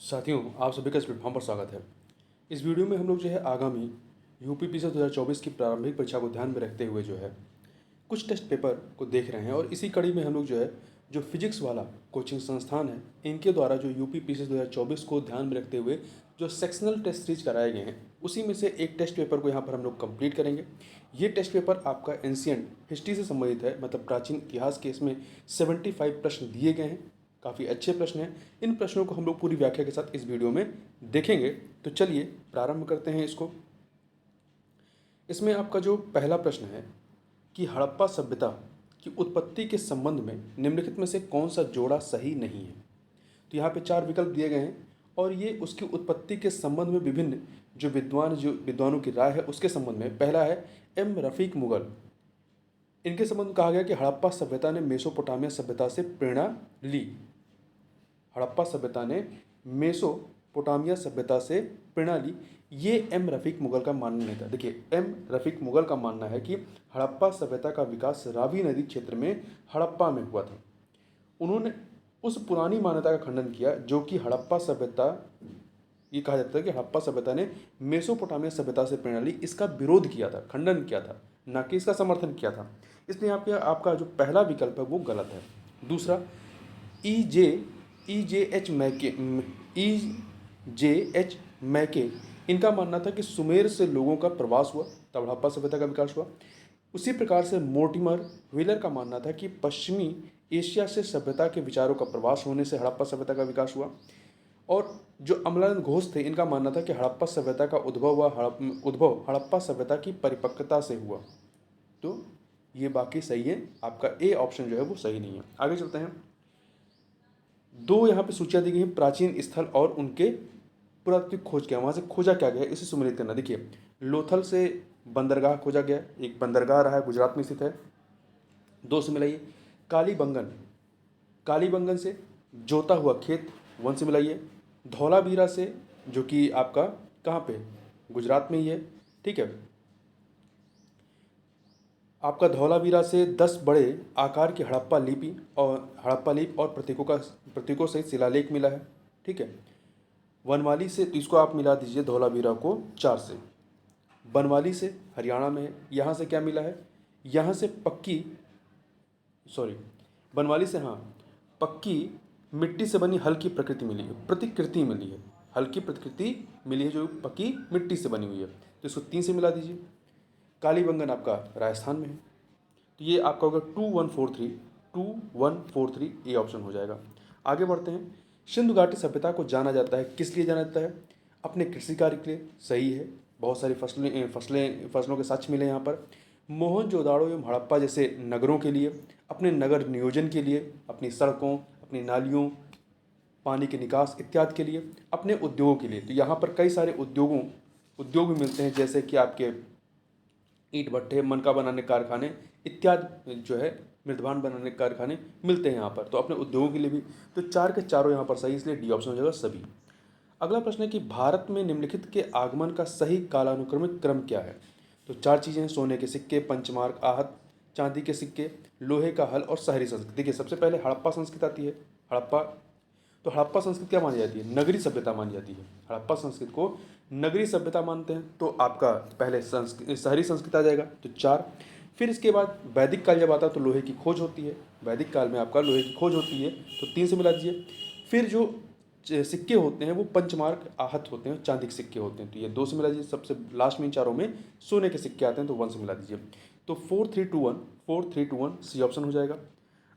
साथियों, आप सभी का इस प्लेटफॉर्म पर स्वागत है। इस वीडियो में हम लोग जो है आगामी यूपीपीएससी 2024 की प्रारंभिक परीक्षा को ध्यान में रखते हुए जो है कुछ टेस्ट पेपर को देख रहे हैं और इसी कड़ी में हम लोग जो है जो फिजिक्स वाला कोचिंग संस्थान है इनके द्वारा जो यूपीपीएससी 2024 को ध्यान में रखते हुए जो सेक्शनल टेस्ट सीरीज कराए गए हैं उसी में से एक टेस्ट पेपर को यहाँ पर हम लोग कंप्लीट करेंगे। ये टेस्ट पेपर आपका एंशियंट हिस्ट्री से संबंधित है, मतलब प्राचीन इतिहास के। इसमें 75 प्रश्न दिए गए हैं, काफ़ी अच्छे प्रश्न हैं। इन प्रश्नों को हम लोग पूरी व्याख्या के साथ इस वीडियो में देखेंगे। तो चलिए प्रारंभ करते हैं इसको। इसमें आपका जो पहला प्रश्न है कि हड़प्पा सभ्यता की उत्पत्ति के संबंध में निम्नलिखित में से कौन सा जोड़ा सही नहीं है। तो यहाँ पे 4 विकल्प दिए गए हैं और ये उसकी उत्पत्ति के संबंध में विभिन्न जो विद्वानों की राय है उसके संबंध में। पहला है एम रफ़ीक मुगल। इनके संबंध में कहा गया कि हड़प्पा सभ्यता ने मेसोपोटामिया सभ्यता से प्रेरणा ली। हड़प्पा सभ्यता ने मेसोपोटामिया सभ्यता से प्रेरणा ली, ये एम रफ़ीक मुगल का मानना नहीं था। देखिए, एम रफ़ीक मुगल का मानना है कि हड़प्पा सभ्यता का विकास रावी नदी क्षेत्र में हड़प्पा में हुआ था। उन्होंने उस पुरानी मान्यता का खंडन किया जो कि हड़प्पा सभ्यता, ये कहा जाता है कि हड़प्पा सभ्यता ने मेसोपोटामिया सभ्यता से प्रेरणा ली, इसका विरोध किया था, खंडन किया था, ना कि इसका समर्थन किया था। इसलिए आपका जो पहला विकल्प है वो गलत है। दूसरा, ई जे एच मैके इनका मानना था कि सुमेर से लोगों का प्रवास हुआ तब हड़प्पा सभ्यता का विकास हुआ। उसी प्रकार से मोर्टिमर व्हीलर का मानना था कि पश्चिमी एशिया से सभ्यता के विचारों का प्रवास होने से हड़प्पा सभ्यता का विकास हुआ। और जो अमलानंद घोष थे, इनका मानना था कि हड़प्पा सभ्यता का उद्भव हड़प्पा सभ्यता की परिपक्वता से हुआ। तो ये बाकी सही है, आपका ए ऑप्शन जो है वो सही नहीं है। आगे चलते हैं। 2 यहाँ पे सूचियाँ दी गई हैं, प्राचीन स्थल और उनके पुरातात्विक खोज क्या, वहाँ से खोजा क्या गया, इसे सुमेलित करना। देखिए, लोथल से बंदरगाह खोजा गया, एक बंदरगाह रहा है, गुजरात में स्थित है। 2 से मिलाइए। कालीबंगन से जोता हुआ खेत, 1 से मिलाइए। धौलावीरा से, जो कि आपका कहाँ पे, गुजरात में ही है, ठीक है। आपका धौलावीरा से 10 बड़े आकार की हड़प्पा लिपि और प्रतीकों सहित शिलालेख मिला है, ठीक है। बनवाली से, तो इसको आप मिला दीजिए धौलावीरा को 4 से। बनवाली से हरियाणा में है, यहाँ से क्या मिला है, यहाँ से बनवाली से, हाँ, पक्की मिट्टी से बनी हल्की प्रतिकृति मिली है, हल्की प्रतिकृति मिली है जो पक्की मिट्टी से बनी हुई है, तो इसको 3 से मिला दीजिए। कालीबंगन आपका राजस्थान में है, तो ये आपका होगा 2143 ये ऑप्शन हो जाएगा। आगे बढ़ते हैं। सिंधु घाटी सभ्यता को जाना जाता है, किस लिए जाना जाता है, अपने कृषि कार्य के लिए, सही है, बहुत सारी फसलों के साक्ष्य मिले यहाँ पर। मोहनजोदाड़ो एवं हड़प्पा जैसे नगरों के लिए, अपने नगर नियोजन के लिए, अपनी सड़कों, अपनी नालियों, पानी के निकास इत्यादि के लिए, अपने उद्योगों के लिए। तो यहाँ पर कई सारे उद्योग भी मिलते हैं, जैसे कि आपके ईंट भट्ठे, मनका बनाने कारखाने इत्यादि जो है मृदभान बनाने के कारखाने मिलते हैं यहाँ पर, तो अपने उद्योगों के लिए भी। तो 4 के चारों यहाँ पर सही, इसलिए डी ऑप्शन हो जाएगा सभी। अगला प्रश्न है कि भारत में निम्नलिखित के आगमन का सही कालानुक्रमिक क्रम क्या है। तो 4 चीज़ें हैं, सोने के सिक्के, पंचमार्क, आहत, चांदी के सिक्के, लोहे का हल और शहरी संस्कृति। देखिए, सबसे पहले हड़प्पा संस्कृति आती है। तो हड़प्पा संस्कृति क्या मानी जाती है, नगरी सभ्यता मानी जाती है। हड़प्पा संस्कृति को नगरी सभ्यता मानते हैं, तो आपका पहले शहरी संस्कृति आ जाएगा, तो 4। फिर इसके बाद वैदिक काल जब आता है तो लोहे की खोज होती है, वैदिक काल में आपका लोहे की खोज होती है, तो 3 से मिला दीजिए। फिर जो सिक्के होते हैं वो पंचमार्क आहत होते हैं, चांदी के सिक्के होते हैं, तो ये 2 से मिला दीजिए। सबसे लास्ट में इन चारों में सोने के सिक्के आते हैं, तो 1 से मिला दीजिए। तो 4 3 2 1 सी ऑप्शन हो जाएगा।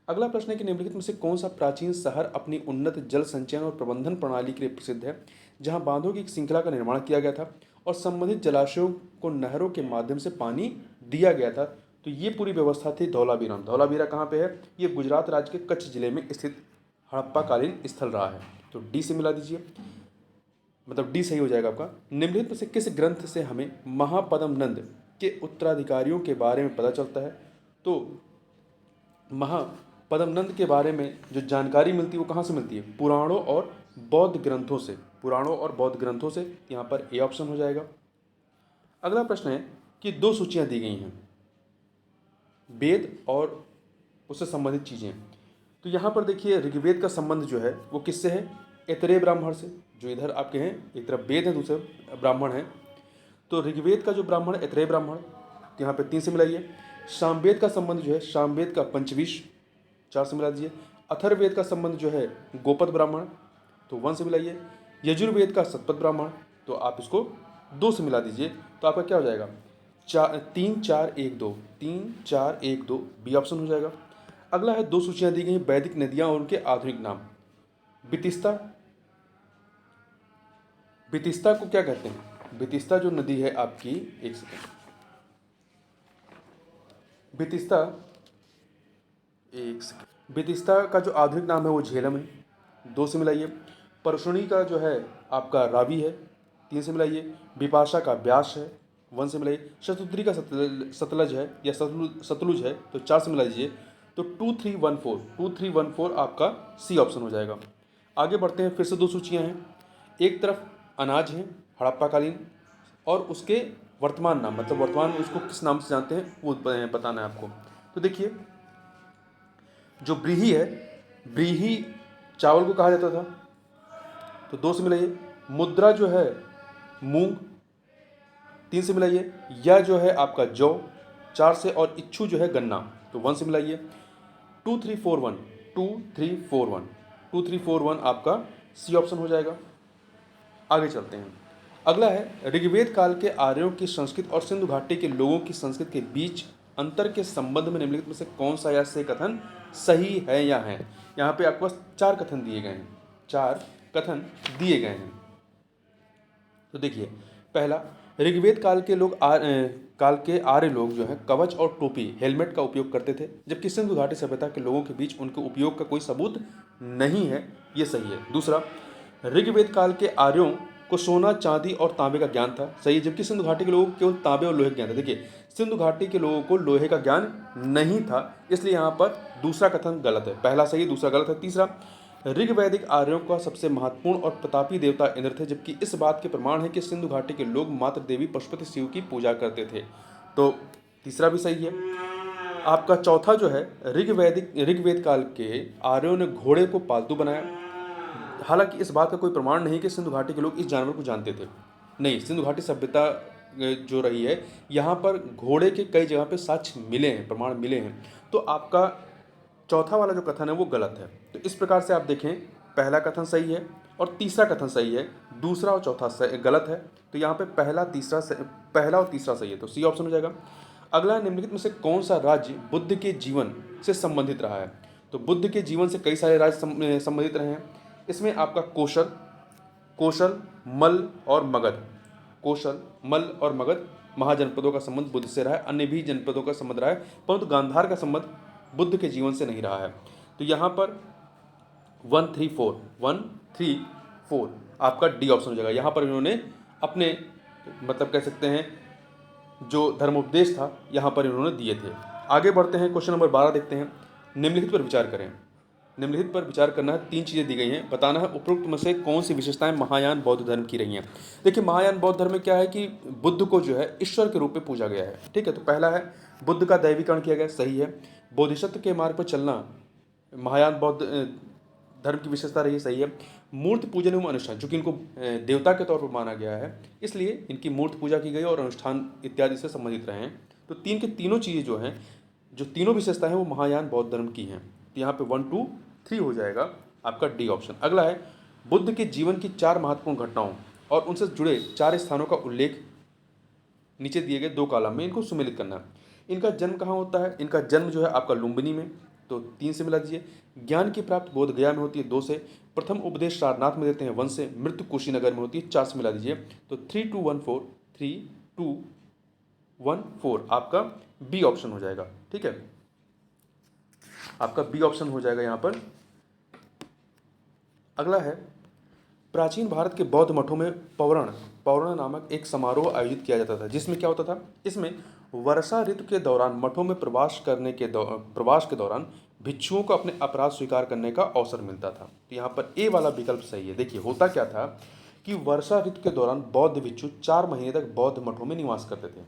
अगला प्रश्न है कि निम्नलिखित में से कौन सा प्राचीन शहर अपनी उन्नत जल संचयन और प्रबंधन प्रणाली के लिए प्रसिद्ध है, जहां बांधों की एक श्रृंखला का निर्माण किया गया था और संबंधित जलाशयों को नहरों के माध्यम से पानी दिया गया था। तो ये पूरी व्यवस्था थी धौलावीरा। धौलावीरा कहाँ पे है, ये गुजरात राज्य के कच्छ जिले में स्थित हड़प्पाकालीन स्थल रहा है, तो डी से मिला दीजिए, मतलब डी सही हो जाएगा आपका। निम्नलिखित में से किस ग्रंथ से हमें महापद्म नंद के उत्तराधिकारियों के बारे में पता चलता है। तो महापद्म नंद के बारे में जो जानकारी मिलती है वो कहाँ से मिलती है, पुराणों और बौद्ध ग्रंथों से, यहाँ पर ए ऑप्शन हो जाएगा। अगला प्रश्न है कि 2 सूचियाँ दी गई हैं, वेद और उससे संबंधित चीज़ें। तो यहाँ पर देखिए, ऋग्वेद का संबंध जो है वो किससे है, ऐतरेय ब्राह्मण से, जो इधर आपके हैं, एक तरफ वेद है, दूसरे ब्राह्मण हैं। तो ऋग्वेद का जो ब्राह्मण है ऐतरेय ब्राह्मण, तो यहाँ पे 3 से मिलाइए। सामवेद का संबंध जो है, सामवेद का पंचविश, 4 से मिला दीजिए। अथर्ववेद का संबंध जो है गोपद ब्राह्मण, तो 1 से मिलाइए। यजुर्वेद का शतपथ ब्राह्मण, तो आप इसको 2 से मिला दीजिए। तो आपका क्या हो जाएगा, 3 4 1 2, 3 4 1 2 बी ऑप्शन हो जाएगा। अगला है 2 सूचियां दी गई हैं वैदिक नदियां और उनके आधुनिक नाम। बितिस्ता, बितिस्ता को क्या कहते हैं, बितिस्ता जो नदी है आपकी, एक सेकेंड, बितिस्ता, एक सेकेंड, बितिस्ता का जो आधुनिक नाम है वो झेलम है, 2 से मिलाइए। परशुनी का जो है आपका रावी है, 3 से मिलाइए। बिपाशा का ब्यास है, 1 से मिलाइए। शतुद्री का सतलज है या सतलुज है, तो 4 से मिला दीजिए। तो 2314 आपका सी ऑप्शन हो जाएगा। आगे बढ़ते हैं, फिर से 2 सूचियाँ हैं। एक तरफ अनाज है हड़प्पा कालीन, और उसके वर्तमान नाम, मतलब वर्तमान उसको किस नाम से जानते हैं वो बताना है आपको। तो देखिए, जो ब्रीही है, ब्रीही चावल को कहा जाता था, तो 2 से मिलाइए। मुद्रा जो है मूंग, 3 से मिलाइए। या जो है आपका जौ, 4 से, और इच्छू जो है गन्ना, तो 1 से मिलाइए। 2341 आपका सी ऑप्शन हो जाएगा। आगे चलते हैं। अगला है ऋग्वेद काल के आर्यों की संस्कृत और सिंधु घाटी के लोगों की संस्कृत के बीच अंतर के संबंध में निम्नलिखित में से कौन सा या से कथन सही है या है। यहाँ पे आपके पास 4 कथन दिए गए हैं, 4 कथन दिए गए हैं। तो देखिए, पहला, ऋग्वेद काल के काल के आर्य लोग जो है कवच और टोपी, हेलमेट का उपयोग करते थे, जबकि सिंधु घाटी सभ्यता के लोगों के बीच उनके उपयोग का कोई सबूत नहीं है, ये सही है। दूसरा, ऋग्वेद काल के आर्यों को सोना, चांदी और तांबे का ज्ञान था, सही है, जबकि सिंधु घाटी के लोगों को केवल तांबे और लोहे का ज्ञान था। देखिए, सिंधु घाटी के लोगों को लोहे का ज्ञान नहीं था, इसलिए यहाँ पर दूसरा कथन गलत है। पहला सही, दूसरा गलत है। तीसरा, ऋग्वैदिक आर्यों का सबसे महत्वपूर्ण और प्रतापी देवता इंद्र थे, जबकि इस बात के प्रमाण है कि सिंधु घाटी के लोग मात्र देवी पशुपति शिव की पूजा करते थे, तो तीसरा भी सही है। आपका चौथा जो है, ऋग्वेद काल के आर्यों ने घोड़े को पालतू बनाया, हालांकि इस बात का कोई प्रमाण नहीं कि सिंधु घाटी के लोग इस जानवर को जानते थे। नहीं, सिंधु घाटी सभ्यता जो रही है, यहाँ पर घोड़े के कई जगह पे साक्ष्य मिले हैं, प्रमाण मिले हैं, तो आपका चौथा वाला जो कथन है वो गलत है। तो इस प्रकार से आप देखें, पहला कथन सही है और तीसरा कथन सही है, दूसरा और चौथा गलत है। तो यहाँ पे पहला और तीसरा सही है, तो सी ऑप्शन हो जाएगा। अगला, निम्नलिखित में से कौन सा राज्य बुद्ध के जीवन से संबंधित रहा है। तो बुद्ध के जीवन से कई सारे राज्य संबंधित रहे हैं। इसमें आपका कौशल, मल्ल और मगध, कौशल, मल्ल और मगध महाजनपदों का संबंध बुद्ध से रहा है, अन्य भी जनपदों का संबंध रहा है, परंतु गांधार का संबंध बुद्ध के जीवन से नहीं रहा है। तो यहाँ पर 134 आपका डी ऑप्शन हो जाएगा। यहाँ पर इन्होंने अपने, मतलब कह सकते हैं, जो धर्मोपदेश था यहाँ पर इन्होंने दिए थे। आगे बढ़ते हैं, क्वेश्चन नंबर 12 देखते हैं। निम्नलिखित पर विचार करें। निम्नलिखित पर विचार करना है, 3 चीज़ें दी गई हैं, बताना है उपरोक्त में से कौन सी विशेषताएं महायान बौद्ध धर्म की रही हैं। देखिए, महायान बौद्ध धर्म में क्या है कि बुद्ध को जो है ईश्वर के रूप में पूजा गया है, ठीक है। तो पहला है, बुद्ध का दैवीकरण किया गया, सही है। बोधिसत्व के मार्ग पर चलना महायान बौद्ध धर्म की विशेषता रही है, सही है। मूर्ति पूजन एवं अनुष्ठान, चूंकि इनको देवता के तौर पर माना गया है, इसलिए इनकी मूर्ति पूजा की गई और अनुष्ठान इत्यादि से संबंधित रहे हैं। तो 3 के तीनों चीज़ें जो हैं, जो तीनों विशेषताएं हैं, वो महायान बौद्ध धर्म की हैं। तो यहाँ पे 1 2 3 हो जाएगा आपका डी ऑप्शन। अगला है, बुद्ध के जीवन की 4 महत्वपूर्ण घटनाओं और उनसे जुड़े 4 स्थानों का उल्लेख नीचे दिए गए 2 कॉलम में, इनको सुमेलित करना है। इनका जन्म कहाँ होता है। इनका जन्म जो है आपका लुम्बिनी में, तो 3 से मिला दीजिए। ज्ञान की प्राप्त बोध गया में होती है, 2 से। प्रथम उपदेश सारनाथ में देते हैं, 1 से। मृत्यु कुशीनगर में होती है, 4 से मिला दीजिए। तो 3214 आपका बी ऑप्शन हो जाएगा, ठीक है। आपका बी ऑप्शन हो जाएगा यहाँ पर। अगला है, प्राचीन भारत के बौद्ध मठों में पौरण नामक एक समारोह आयोजित किया जाता था, जिसमें क्या होता था, इसमें वर्षा ऋतु के दौरान मठों में प्रवास के दौरान भिक्षुओं को अपने अपराध स्वीकार करने का अवसर मिलता था। तो यहाँ पर ए वाला विकल्प सही है। देखिए, होता क्या था कि वर्षा ऋतु के दौरान बौद्ध भिक्षु 4 महीने तक बौद्ध मठों में निवास करते थे।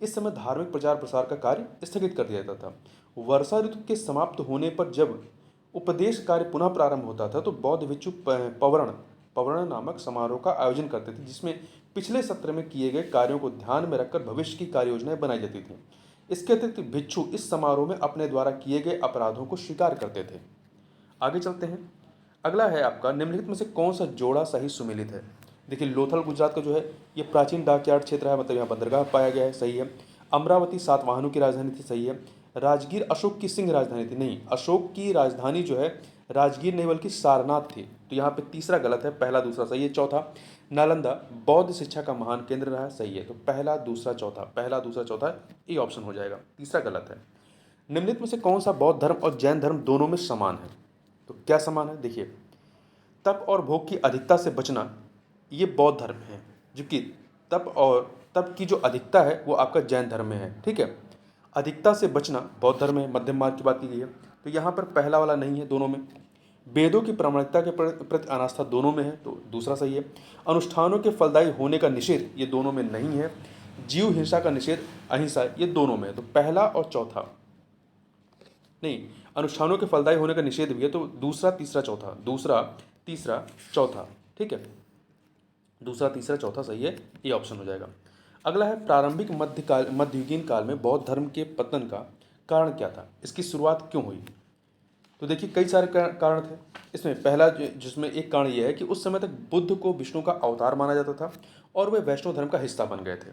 इस समय धार्मिक प्रचार प्रसार का कार्य स्थगित कर दिया जाता था। वर्षा ऋतु के समाप्त होने पर जब उपदेश कार्य पुनः प्रारंभ होता था, तो बौद्ध भिक्षु पवरण पवर्ण नामक समारोह का आयोजन करते थे, जिसमें पिछले सत्र में किए गए कार्यों को ध्यान में रखकर भविष्य की कार्य योजनाएं बनाई जाती थी। इसके अतिरिक्त भिक्षु इस समारोह में अपने द्वारा किए गए अपराधों को स्वीकार करते थे। आगे चलते हैं। अगला है आपका, निम्नलिखित में से कौन सा जोड़ा सही सुमेलित है। देखिए, लोथल गुजरात का जो है ये प्राचीन डाकयार्ड क्षेत्र है, मतलब यहाँ बंदरगाह पाया गया है, सही है। अमरावती सातवाहनों की राजधानी थी, सही है। राजगीर अशोक की सिंह राजधानी थी, नहीं, अशोक की राजधानी जो है राजगीर नहीं बल्कि सारनाथ थी, तो यहाँ पे तीसरा गलत है, पहला दूसरा सही है। चौथा, नालंदा बौद्ध शिक्षा का महान केंद्र रहा, सही है। तो पहला दूसरा चौथा, पहला दूसरा चौथा ये ऑप्शन हो जाएगा, तीसरा गलत है। निम्नलिखित में से कौन सा बौद्ध धर्म और जैन धर्म दोनों में समान है। तो क्या समान है, देखिए, तप और भोग की अधिकता से बचना ये बौद्ध धर्म है, जबकि तप की जो अधिकता है वो आपका जैन धर्म में है, ठीक है। अधिकता से बचना बौद्ध धर्म में, मध्यम मार्ग की बात की गई है, तो यहाँ पर पहला वाला नहीं है दोनों में। वेदों की प्रामाणिकता के प्रति अनास्था दोनों में है, तो दूसरा सही है। अनुष्ठानों के फलदायी होने का निषेध ये दोनों में नहीं है। जीव हिंसा का निषेध, अहिंसा, ये दोनों में है, तो पहला और चौथा नहीं, अनुष्ठानों के फलदायी होने का निषेध भी है, तो दूसरा तीसरा चौथा, दूसरा तीसरा चौथा, ठीक है, दूसरा तीसरा चौथा सही है, ये ऑप्शन हो जाएगा। अगला है, प्रारंभिक मध्ययुगीन काल में बौद्ध धर्म के पतन का कारण क्या था, इसकी शुरुआत क्यों हुई। तो देखिए, कई सारे कारण थे इसमें। पहला जिसमें एक कारण यह है कि उस समय तक बुद्ध को विष्णु का अवतार माना जाता था और वे वैष्णव धर्म का हिस्सा बन गए थे,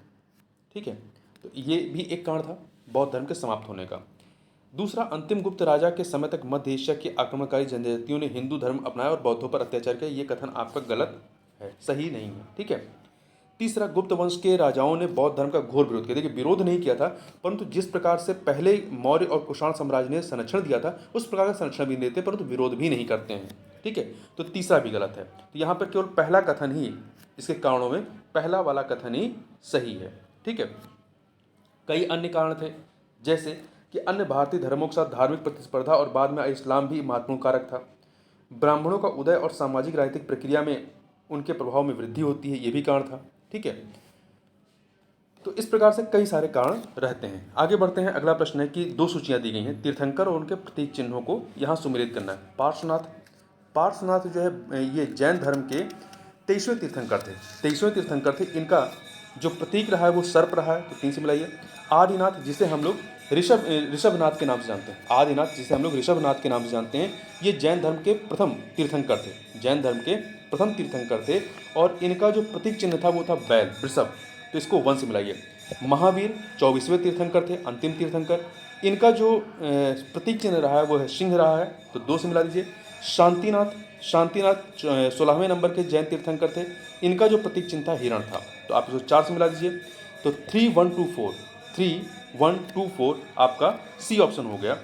ठीक है, तो ये भी एक कारण था बौद्ध धर्म के समाप्त होने का। दूसरा, अंतिम गुप्त राजा के समय तक मध्य एशिया की आक्रमणकारी जनजातियों ने हिंदू धर्म अपनाया और बौद्धों पर अत्याचार किया, ये कथन आपका गलत है, सही नहीं है, ठीक है। तीसरा, गुप्त वंश के राजाओं ने बौद्ध धर्म का घोर विरोध किया। देखिए, विरोध नहीं किया था, परंतु जिस प्रकार से पहले मौर्य और कुषाण साम्राज्य ने संरक्षण दिया था उस प्रकार का संरक्षण भी नहीं देते, परंतु विरोध भी नहीं करते हैं, ठीक है, तो तीसरा भी गलत है। तो यहाँ पर केवल पहला कथन ही, इसके कारणों में पहला वाला कथन ही सही है, ठीक है। कई अन्य कारण थे, जैसे कि अन्य भारतीय धर्मों के साथ धार्मिक प्रतिस्पर्धा और बाद में इस्लाम भी महत्वपूर्ण कारक था। ब्राह्मणों का उदय और सामाजिक राजनीतिक प्रक्रिया में उनके प्रभाव में वृद्धि होती है, ये भी कारण था, ठीक है। तो इस प्रकार से कई सारे कारण रहते हैं। आगे बढ़ते हैं। अगला प्रश्न है कि दो सूचियां दी गई हैं, तीर्थंकर और उनके प्रतीक चिन्हों को यहाँ सुमेलित करना है। पार्श्वनाथ जो है ये जैन धर्म के 23वें तीर्थंकर थे, 23वें तीर्थंकर थे। इनका जो प्रतीक रहा है वो सर्प रहा है, तो 3 से मिलाइए। आदिनाथ, जिसे हम लोग ऋषभनाथ के नाम से जानते हैं, आदिनाथ जिसे हम लोग ऋषभनाथ के नाम से जानते हैं, ये जैन धर्म के प्रथम तीर्थंकर थे, जैन धर्म के प्रथम तीर्थंकर थे। और इनका जो प्रतीक चिन्ह था वो था बैल, वृषभ, तो इसको 1 से मिलाइए। महावीर 24वें तीर्थंकर थे, अंतिम तीर्थंकर। इनका जो प्रतीक चिन्ह रहा है वो है सिंह रहा है, तो 2 से मिला दीजिए। शांतिनाथ 16वें नंबर के जैन तीर्थंकर थे। इनका जो प्रतीक चिन्ह था हिरण था, तो आप इसको 4 से मिला दीजिए। तो 3 1 2 4 आपका सी ऑप्शन हो गया।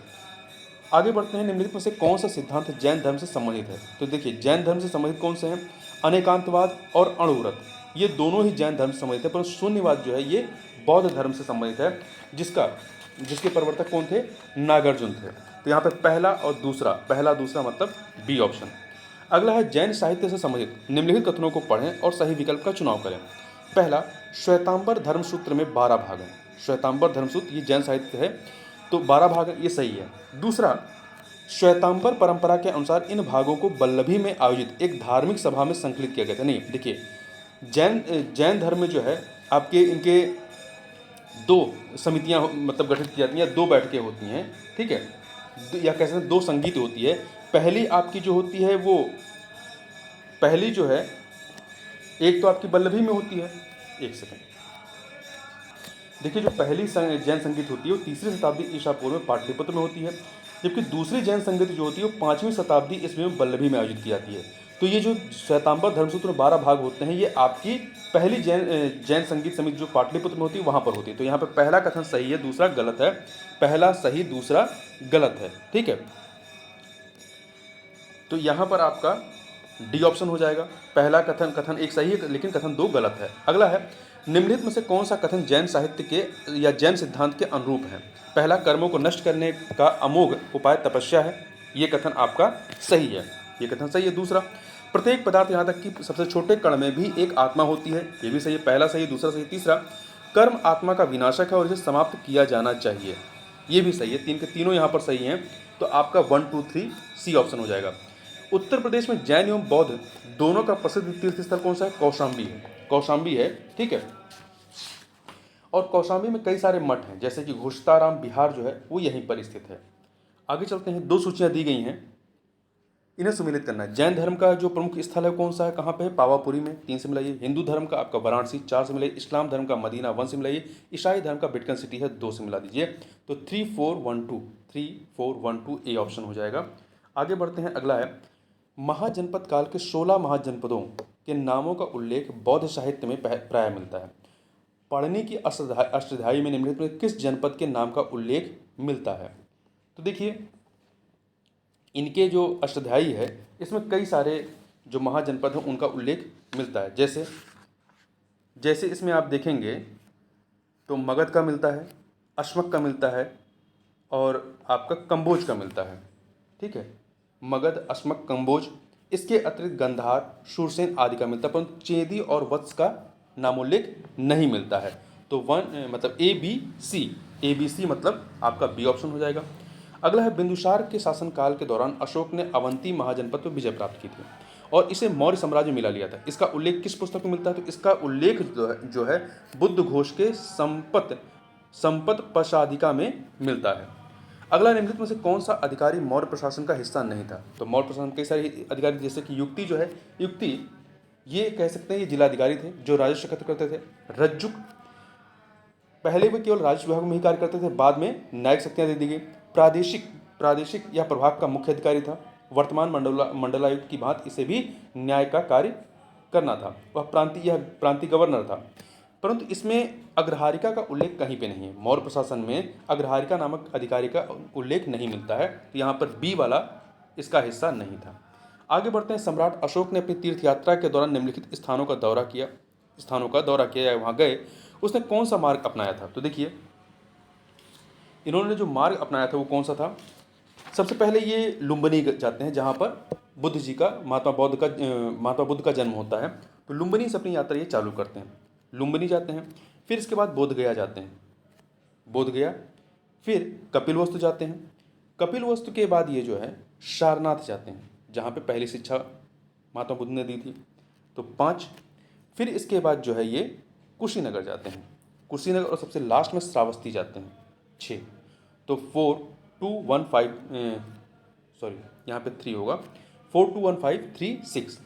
आगे बढ़ते हैं। निम्नलिखित में से कौन सा सिद्धांत जैन धर्म से संबंधित है। तो देखिए, जैन धर्म से संबंधित कौन से हैं, अनेकांतवाद और अणुव्रत, ये दोनों ही जैन धर्म से संबंधित है, पर शून्यवाद जो है ये बौद्ध धर्म से संबंधित है, जिसके प्रवर्तक कौन थे, नागार्जुन थे। तो यहाँ पे पहला दूसरा मतलब बी ऑप्शन। अगला है, जैन साहित्य से संबंधित निम्नलिखित कथनों को पढ़ें और सही विकल्प का चुनाव करें। पहला, श्वेतांबर धर्मसूत्र में 12 भाग हैं। श्वेतांबर धर्मसूत्र ये जैन साहित्य है, तो 12 भाग है, ये सही है। दूसरा, श्वेतांबर परंपरा के अनुसार इन भागों को वल्लभी में आयोजित एक धार्मिक सभा में संकलित किया गया था। नहीं, देखिए, जैन धर्म में जो है आपके इनके 2 समितियां मतलब गठित की जाती हैं, 2 बैठकें होती हैं, ठीक है, या कह सकते हैं 2 संगीत होती है। पहली आपकी जो होती है वो पहली जो है, एक तो आपकी वल्लभी में होती है, एक सेकंड, देखिए, जो पहली जैन संगीत होती है वो 3री शताब्दी ईसा पूर्व में पाटलिपुत्र में होती है, जबकि दूसरी जैन संगीत जो होती है वो 5वीं शताब्दी ईस्वी में वल्लभी में आयोजित की जाती है। तो ये जो श्वेतांबर धर्मसूत्र में 12 भाग होते हैं, ये आपकी पहली जैन संगीत समिति जो पाटलिपुत्र में होती है वहाँ पर होती है। तो यहाँ पर पहला कथन सही है, दूसरा गलत है, पहला सही, दूसरा गलत है, ठीक है। तो यहाँ पर आपका डी ऑप्शन हो जाएगा। पहला कथन एक सही है, लेकिन कथन 2 गलत है। अगला है, निम्नलिखित में से कौन सा कथन जैन साहित्य के या जैन सिद्धांत के अनुरूप है। पहला, कर्मों को नष्ट करने का अमोघ उपाय तपस्या है, ये कथन आपका सही है, ये कथन सही है। दूसरा, प्रत्येक पदार्थ यहाँ तक कि सबसे छोटे कण में भी एक आत्मा होती है, ये भी सही है, पहला सही, दूसरा सही। तीसरा, कर्म आत्मा का विनाशक है और इसे समाप्त किया जाना चाहिए, ये भी सही है, तीनों यहाँ पर सही हैं, तो आपका 1 2 3 सी ऑप्शन हो जाएगा। उत्तर प्रदेश में जैन एवं बौद्ध दोनों का प्रसिद्ध तीर्थ स्थल कौन सा है? कौशाम्बी है। कौशाम्बी है, ठीक है। और कौशाम्बी में कई सारे मठ हैं, जैसे कि घोषताराम बिहार जो है वो यहीं पर स्थित है। आगे चलते हैं, 2 सूचियां दी गई हैं, इन्हें सम्मिलित करना है। जैन धर्म का जो प्रमुख स्थल है कौन सा है, कहाँ पे है? पावापुरी में, 3 से मिलाइए। हिंदू धर्म का आपका वाराणसी, 4 से मिलाइए। इस्लाम धर्म का मदीना, 1 से मिलाइए। ईसाई धर्म का वेटिकन सिटी है, 2 से मिला दीजिए। तो 3 4 1 2 ए ऑप्शन हो जाएगा। आगे बढ़ते हैं, अगला है, महाजनपद काल के 16 महाजनपदों के नामों का उल्लेख बौद्ध साहित्य में प्राय मिलता है। पढ़ने की अष्टाध्यायी में निम्नलिखित में किस जनपद के नाम का उल्लेख मिलता है? तो देखिए, इनके जो अष्टाध्यायी है इसमें कई सारे जो महाजनपद हैं उनका उल्लेख मिलता है। जैसे जैसे इसमें आप देखेंगे तो मगध का मिलता है, अश्मक का मिलता है और आपका कंबोज का मिलता है, ठीक है। मगध, अश्मक, कंबोज, इसके अतिरिक्त गंधार, शूरसेन आदि का मिलता है, परंतु चेदी और वत्स का नामोल्लेख नहीं मिलता है। तो मतलब ए बी सी मतलब आपका बी ऑप्शन हो जाएगा। अगला है, बिंदुसार के शासनकाल के दौरान अशोक ने अवंती महाजनपद पर विजय प्राप्त की थी और इसे मौर्य साम्राज्य में मिला लिया था। इसका उल्लेख किस पुस्तक में मिलता है? तो इसका उल्लेख जो है बुद्ध घोष के संपत पशाधिका में मिलता है। अगला, निम्नलिखित में से कौन सा अधिकारी मौर्य प्रशासन का हिस्सा नहीं था? तो मौर्य प्रशासन कई सारे अधिकारी, जैसे कि युक्ति जो है, युक्ति ये कह सकते हैं ये जिलाधिकारी थे जो राजस्व एकत्र करते थे। रज्जुक पहले वे केवल राजस्व विभाग में ही कार्य करते थे, बाद में न्यायिक शक्तियां दे दी गई। प्रादेशिक या प्रभाग का मुख्य अधिकारी था। वर्तमान मंडलायुक्त की भांति इसे भी न्याय का कार्य करना था। वह प्रांतीय गवर्नर था, परंतु इसमें अग्रहारिका का उल्लेख कहीं पे नहीं है। मौर्य प्रशासन में अग्रहारिका नामक अधिकारी का उल्लेख नहीं मिलता है, तो यहाँ पर बी वाला इसका हिस्सा नहीं था। आगे बढ़ते हैं, सम्राट अशोक ने अपनी तीर्थ यात्रा के दौरान निम्नलिखित स्थानों का दौरा किया या वहाँ गए, उसने कौन सा मार्ग अपनाया था? तो देखिए, इन्होंने जो मार्ग अपनाया था वो कौन सा था? सबसे पहले ये लुम्बिनी जाते हैं, जहाँ पर बुद्ध जी का महात्मा बुद्ध का जन्म होता है। तो लुम्बिनी से अपनी यात्रा ये चालू करते हैं, लुम्बिनी जाते हैं। फिर इसके बाद बोधगया जाते हैं, बोधगया, फिर कपिलवस्तु जाते हैं। कपिलवस्तु के बाद ये जो है सारनाथ जाते हैं, जहाँ पे पहली शिक्षा महात्मा बुद्ध ने दी थी। तो 5, फिर इसके बाद जो है ये कुशीनगर जाते हैं, कुशीनगर, और सबसे लास्ट में श्रावस्ती जाते हैं, 6। तो 4 2 1 5 सॉरी यहाँ पे 3 होगा, 4 2 1 5 3 6।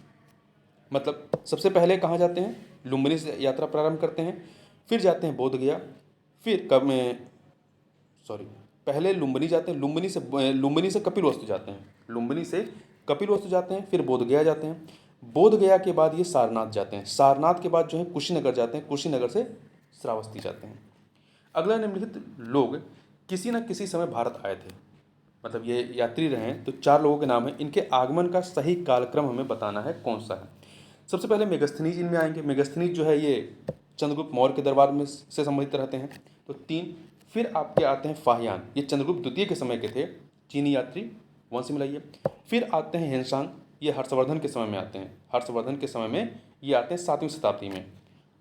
मतलब सबसे पहले कहाँ जाते हैं? लुम्बिनी से यात्रा प्रारंभ करते हैं, फिर जाते हैं बोधगया, फिर पहले लुम्बिनी जाते हैं, लुम्बिनी से कपिलवस्तु जाते हैं, लुम्बिनी से कपिलवस्तु जाते हैं, फिर बोधगया जाते हैं। बोधगया के बाद ये सारनाथ जाते हैं, सारनाथ के बाद जो है कुशीनगर जाते हैं, कुशीनगर से श्रावस्ती जाते हैं। अगला, निम्नलिखित लोग किसी न किसी समय भारत आए थे, मतलब ये यात्री रहे हैं। तो 4 लोगों के नाम हैं, इनके आगमन का सही कालक्रम हमें बताना है कौन सा है। सबसे पहले मेगस्थनीज इनमें आएंगे। मेगस्थनीज जो है ये चंद्रगुप्त मौर्य के दरबार में से संबंधित रहते हैं। तो 3, फिर आपके आते हैं फाहियान, ये चंद्रगुप्त द्वितीय के समय के थे, चीनी यात्री, 1 से मिलाइए। फिर आते हैं हेनसांग, ये हर्षवर्धन के समय में आते हैं, हर्षवर्धन के समय में ये आते हैं 7वीं शताब्दी में,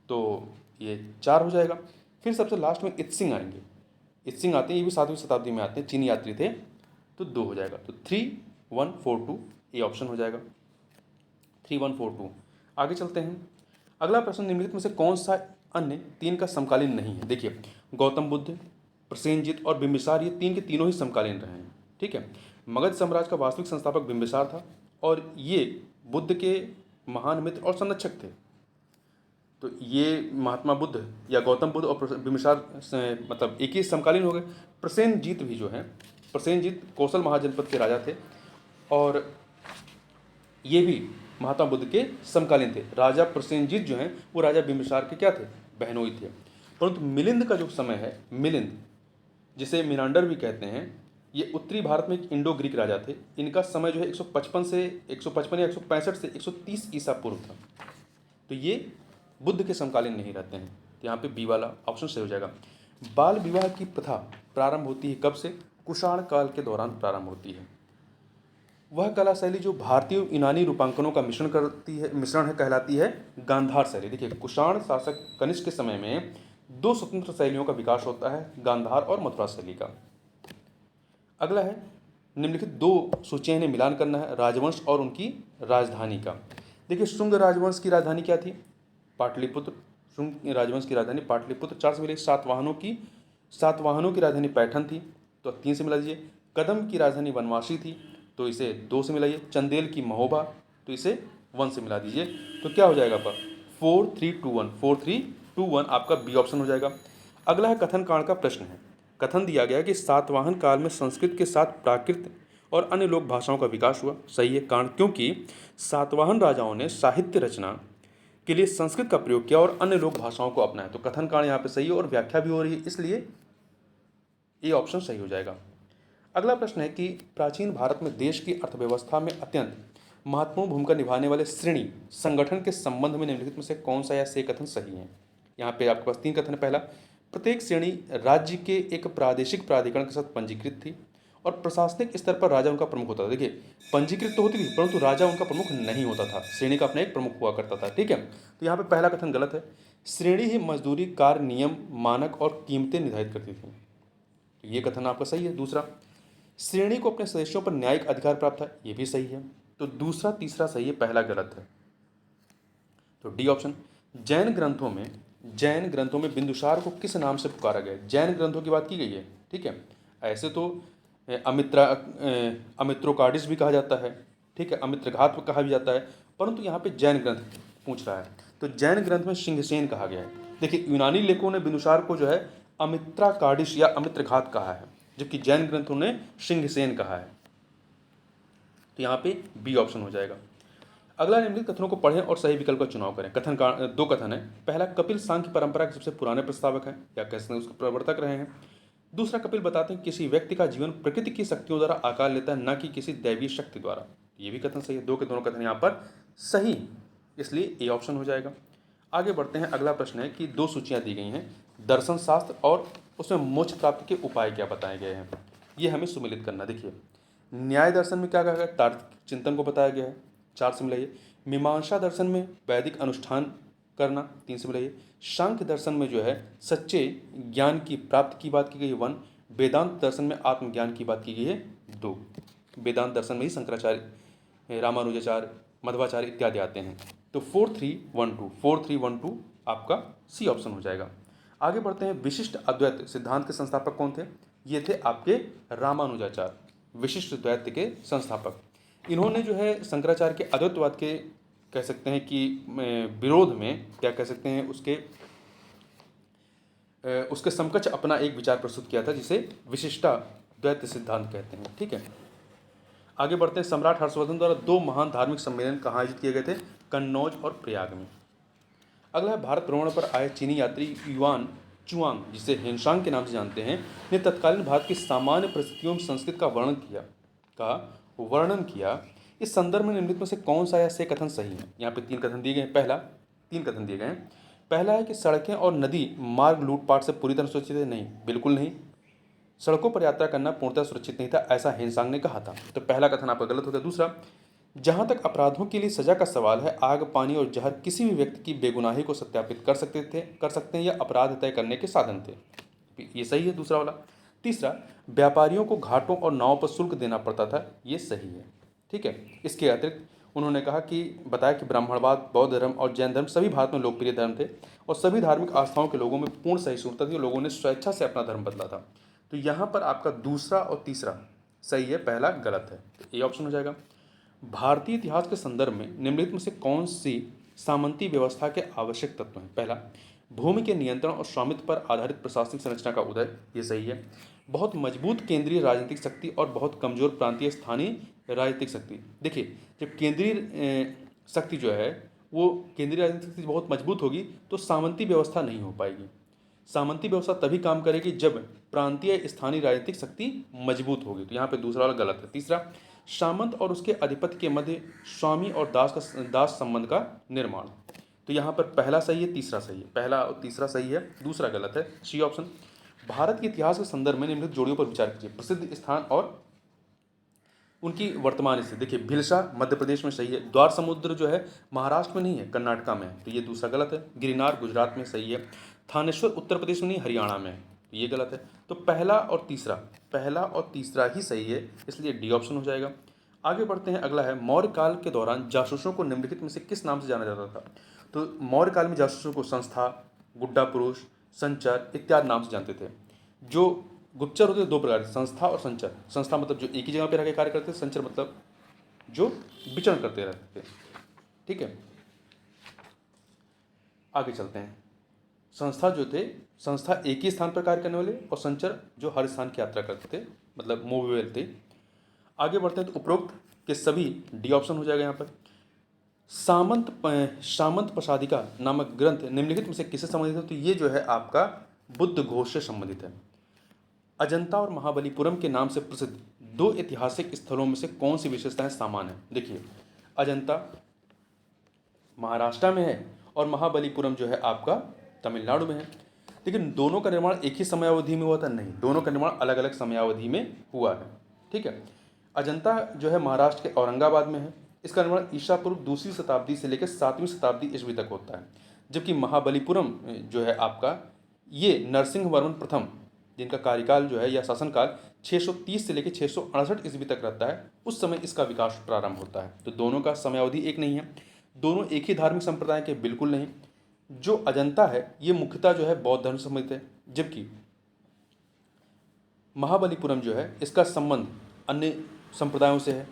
तो ये 4 हो जाएगा। फिर सबसे लास्ट में इत्सिंग आएंगे, इत्सिंग आते हैं, ये भी 7वीं शताब्दी में आते हैं, चीनी यात्री थे, तो 2 हो जाएगा। तो 3 1 4 2 ये ऑप्शन हो जाएगा, 3 1 4 2। आगे चलते हैं, अगला प्रश्न, निम्नलिखित में से कौन सा अन्य 3 का समकालीन नहीं है? देखिए, गौतम बुद्ध, प्रसेनजित और बिंबिसार, ये 3 के तीनों ही समकालीन रहे हैं, ठीक है। मगध साम्राज्य का वास्तविक संस्थापक बिंबिसार था और ये बुद्ध के महान मित्र और संरक्षक थे। तो ये महात्मा बुद्ध या गौतम बुद्ध और बिंबिसार मतलब एक ही समकालीन हो गए। प्रसेनजीत भी जो है, प्रसेनजीत कौशल महाजनपद के राजा थे और ये भी महात्मा बुद्ध के समकालीन थे। राजा प्रसेनजीत जो हैं वो राजा बिंबिसार के क्या थे? बहनोई थे। परंतु मिलिंद का जो समय है, मिलिंद जिसे मिनांडर भी कहते हैं, ये उत्तरी भारत में एक इंडो ग्रीक राजा थे। इनका समय जो है 155 या 165 से 130 ईसा पूर्व था। तो ये बुद्ध के समकालीन नहीं रहते हैं, तो यहाँ पे बी वाला ऑप्शन सही हो जाएगा। बाल विवाह की प्रथा प्रारंभ होती है कब से? कुषाण काल के दौरान प्रारंभ होती है। वह कला शैली जो भारतीय यूनानी रूपांकनों का मिश्रण है कहलाती है गांधार शैली। देखिए, कुषाण शासक कनिष्क के समय में 2 स्वतंत्र शैलियों का विकास होता है, गांधार और मथुरा शैली का। अगला है, निम्नलिखित दो सूचियाँ इन्हें मिलान करना है, राजवंश और उनकी राजधानी का। देखिए शुंग राजवंश की राजधानी क्या थी? पाटलिपुत्र। शुंग राजवंश की राजधानी पाटलिपुत्र। 4 से मिले। सातवाहनों की राजधानी पैठन थी, तो 3 से मिला दीजिए। कदम की राजधानी वनवासी थी, तो इसे 2 से मिलाइए। चंदेल की महोबा, तो इसे 1 से मिला दीजिए। तो क्या हो जाएगा आपका 4321, 4321 आपका बी ऑप्शन हो जाएगा। अगला है कथन कांड का प्रश्न है। कथन दिया गया कि सातवाहन काल में संस्कृत के साथ प्राकृत और अन्य लोक भाषाओं का विकास हुआ। सही है कांड, क्योंकि सातवाहन राजाओं ने साहित्य रचना के लिए संस्कृत का प्रयोग किया और अन्य लोक भाषाओं को अपनाया। तो कथन कांड यहाँ पे सही है और व्याख्या भी हो रही है, इसलिए ये ऑप्शन सही हो जाएगा। अगला प्रश्न है कि प्राचीन भारत में देश की अर्थव्यवस्था में अत्यंत महत्वपूर्ण भूमिका निभाने वाले श्रेणी संगठन के संबंध में निम्नलिखित में से कौन सा या से कथन सही है? यहाँ पे आपके पास 3 कथन है। पहला, प्रत्येक श्रेणी राज्य के एक प्रादेशिक प्राधिकरण के साथ पंजीकृत थी और प्रशासनिक स्तर पर राजा उनका प्रमुख होता था। देखिए पंजीकृत तो होती थी परंतु राजा उनका प्रमुख नहीं होता था, श्रेणी का अपना एक प्रमुख हुआ करता था। ठीक है, तो यहाँ पे पहला कथन गलत है। श्रेणी ही मजदूरी, कार्य, नियम, मानक और कीमतें निर्धारित करती थी, तो ये कथन आपका सही है। दूसरा, श्रेणी को अपने सदस्यों पर न्यायिक अधिकार प्राप्त था, ये भी सही है। तो दूसरा तीसरा सही है, पहला गलत है। तो डी ऑप्शन। जैन ग्रंथों में बिंदुसार को किस नाम से पुकारा गया? जैन ग्रंथों की बात की गई है। ठीक है, ऐसे तो अमित्रोकाडिस भी कहा जाता है, ठीक है, अमित्रघात कहा भी जाता है, परंतु यहाँ पे जैन ग्रंथ पूछ रहा है, तो जैन ग्रंथ में सिंहसेन कहा गया है। देखिए यूनानी लेखकों ने बिंदुसार को जो है अमित्राकाडिस या अमित्रघात कहा है, जबकि जैन ग्रंथों ने सिंहसेन कहा है। तो यहाँ पे बी ऑप्शन हो जाएगा। अगला, निम्नलिखित कथनों को पढ़ें और सही विकल्प का चुनाव करें। कथन का 2 कथन है। पहला, कपिल सांख्य परंपरा के सबसे पुराने प्रस्तावक हैं या कह सकते हैं उसके प्रवर्तक रहे हैं। दूसरा, कपिल बताते हैं किसी व्यक्ति का जीवन प्रकृति की शक्तियों द्वारा आकार लेता है, न कि किसी दैवीय शक्ति द्वारा। ये भी कथन सही है। 2 के दोनों कथन यहाँ पर सही, इसलिए ए ऑप्शन हो जाएगा। आगे बढ़ते हैं। अगला प्रश्न है कि 2 सूचियाँ दी गई हैं, दर्शन शास्त्र और उसमें मोक्ष प्राप्ति के उपाय क्या बताए गए हैं, ये हमें सुमिलित करना। देखिए न्याय दर्शन में क्या कहा गया? तार्किक चिंतन को बताया गया है, 4 से मिलाइए। मीमांसा दर्शन में वैदिक अनुष्ठान करना, 3 से मिलाइए। सांख्य दर्शन में जो है सच्चे ज्ञान की प्राप्ति की बात की गई है, 1। वेदांत दर्शन में आत्मज्ञान की बात की गई है, 2। वेदांत दर्शन में ही शंकराचार्य, रामानुजाचार्य, मध्वाचार्य इत्यादि आते हैं। तो 4312 आपका सी ऑप्शन हो जाएगा। आगे बढ़ते हैं। विशिष्ट अद्वैत सिद्धांत के संस्थापक कौन थे? ये थे आपके रामानुजाचार्य, विशिष्ट द्वैत के संस्थापक। इन्होंने जो है शंकराचार्य के अद्वैतवाद के कह सकते हैं कि विरोध में, क्या कह सकते हैं, उसके समकक्ष अपना एक विचार प्रस्तुत किया था, जिसे विशिष्टाद्वैत सिद्धांत कहते हैं। ठीक है, आगे बढ़ते हैं। सम्राट हर्षवर्धन द्वारा 2 महान धार्मिक सम्मेलन कहाँ आयोजित किए गए थे? कन्नौज और प्रयाग में। अगला है, भारत भ्रमण पर आए चीनी यात्री युआन चुआंग, जिसे हेनसांग के नाम से जानते हैं, ने तत्कालीन भारत की सामान्य परिस्थितियों में संस्कृत का वर्णन किया। इस संदर्भ में निम्नलिखित में से कौन सा या से कथन सही है? यहाँ पे 3 कथन दिए गए हैं। 3 कथन दिए गए हैं। पहला है कि सड़कें और नदी मार्ग लूटपाट से पूरी तरह सुरक्षित है। नहीं, बिल्कुल नहीं, सड़कों पर यात्रा करना पूर्णतः सुरक्षित नहीं था, ऐसा हेनसांग ने कहा था। तो पहला कथन आपका गलत हो गया। दूसरा, जहाँ तक अपराधों के लिए सजा का सवाल है, आग, पानी और जहर किसी भी व्यक्ति की बेगुनाही को सत्यापित कर सकते हैं या अपराध तय करने के साधन थे, ये सही है दूसरा वाला। तीसरा, व्यापारियों को घाटों और नावों पर शुल्क देना पड़ता था, ये सही है। ठीक है, इसके अतिरिक्त उन्होंने कहा कि बताया कि ब्राह्मणवाद, बौद्ध धर्म और जैन धर्म सभी भारत में लोकप्रिय धर्म थे और सभी धार्मिक आस्थाओं के लोगों में पूर्ण सहिष्णुता थी और लोगों ने स्वेच्छा से अपना धर्म बदला था। तो यहाँ पर आपका दूसरा और तीसरा सही है, पहला गलत है, तो ये ऑप्शन हो जाएगा। भारतीय इतिहास के संदर्भ में निम्नलिखित में से कौन सी सामंती व्यवस्था के आवश्यक तत्व हैं? पहला, भूमि के नियंत्रण और स्वामित्व पर आधारित प्रशासनिक संरचना का उदय, ये सही है। बहुत मजबूत केंद्रीय राजनीतिक शक्ति और बहुत कमजोर प्रांतीय स्थानीय राजनीतिक शक्ति। देखिए जब केंद्रीय शक्ति जो है वो केंद्रीय राजनीतिक शक्ति बहुत मजबूत होगी तो सामंती व्यवस्था नहीं हो पाएगी। सामंती व्यवस्था तभी काम करेगी जब प्रांतीय स्थानीय राजनीतिक शक्ति मजबूत होगी, तो यहाँ पे दूसरा वाला गलत है। तीसरा, सामंत और उसके अधिपति के मध्य स्वामी और दास संबंध का निर्माण, तो यहाँ पर पहला सही है, तीसरा सही है, पहला और तीसरा सही है, दूसरा गलत है, सी ऑप्शन। भारत के इतिहास के संदर्भ में निम्नलिखित जोड़ियों पर विचार कीजिए, प्रसिद्ध स्थान और उनकी वर्तमान स्थिति। देखिए भिलसा मध्य प्रदेश में सही है, द्वार समुद्र जो है महाराष्ट्र में नहीं है, कर्नाटका में है, तो ये दूसरा गलत है। गिरनार गुजरात में सही है, थानेश्वर उत्तर प्रदेश में नहीं, हरियाणा में है, ये गलत है। तो पहला और तीसरा ही सही है, इसलिए डी ऑप्शन हो जाएगा। आगे बढ़ते हैं, अगला है मौर्य काल के दौरान जासूसों को निम्नलिखित में से किस नाम से जाना जाता था। तो मौर्य काल में जासूसों को संस्था, गुड्डा पुरुष, संचर इत्यादि नाम से जानते थे। जो गुप्तचर होते थे दो प्रकार के, संस्था और संचर। संस्था मतलब जो एक ही जगह पर रह के कार्य करते थे, संचर मतलब जो विचरण करते रहते थे। ठीक है, आगे चलते हैं। संस्था जो थे, संस्था एक ही स्थान पर कार्य करने वाले, और संचर जो हर स्थान की यात्रा करते थे, मतलब मूवेबल थे। आगे बढ़ते हैं, तो उपरोक्त के सभी डी ऑप्शन हो जाएगा यहाँ पर। सामंत प्रसादिका नामक ग्रंथ निम्नलिखित में से किससे संबंधित है। तो ये जो है आपका बुद्ध घोष से संबंधित है। अजंता और महाबलीपुरम के नाम से प्रसिद्ध दो ऐतिहासिक स्थलों में से कौन सी विशेषताएं सामान्य है। देखिए, अजंता महाराष्ट्र में है और महाबलीपुरम जो है आपका तमिलनाडु में है। लेकिन दोनों का निर्माण एक ही समयावधि में हुआ था? नहीं, दोनों का निर्माण अलग अलग समयावधि में हुआ है। ठीक है, अजंता जो है महाराष्ट्र के औरंगाबाद में है। इसका निर्माण ईसा पूर्व 2वीं शताब्दी से लेकर 7वीं शताब्दी ईस्वी तक होता है। जबकि महाबलीपुरम जो है आपका, ये नरसिंह वर्मन प्रथम, जिनका कार्यकाल जो है या शासनकाल 630 से लेकर 668 ईस्वी तक रहता है, उस समय इसका विकास प्रारंभ होता है। तो दोनों का समयावधि एक नहीं है, दोनों एक ही धार्मिक संप्रदाय के बिल्कुल नहीं। जो अजंता है ये मुख्यतः जो है बौद्ध धर्म से संबंधित है, जबकि महाबलीपुरम जो है इसका संबंध अन्य संप्रदायों से है।